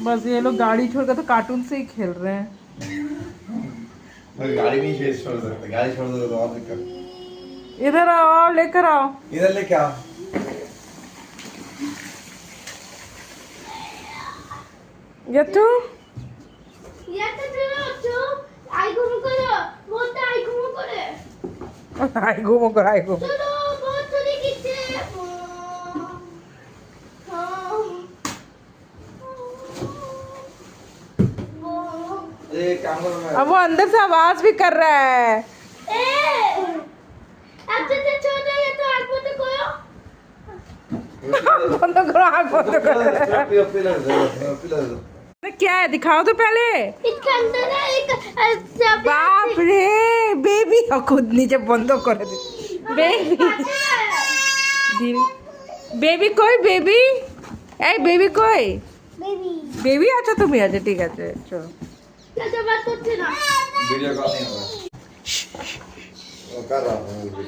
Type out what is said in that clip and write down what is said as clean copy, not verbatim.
बस ये लोग गाड़ी छोड़कर तो कार्टून से ही खेल रहे हैं। गाड़ी नहीं छोड़ सकते, गाड़ी छोड़ दो तो और दिक्कत। इधर आओ, लेकर आओ, इधर लेके आओ। यत्तू आई घूमो करे आई घूमो कर, आई घूमो। चलो बहुत चली किसे काम करो मैं। अब वो अंदर से आवाज भी कर रहा है। बंद करो, आँख बंद करो। क्या है दिखाओ तो पहले। इसके अंदर है एक बाप रे, बेबी खुद नीचे बंद कर दे। बेबी बेबी कोई बेबी, ए बेबी कोई बेबी। अच्छा তুমি আছে, ঠিক আছে চলো। क्या बात करते ना वीडियो कॉल नहीं हो रहा। वो कर रहा हूँ वीडियो।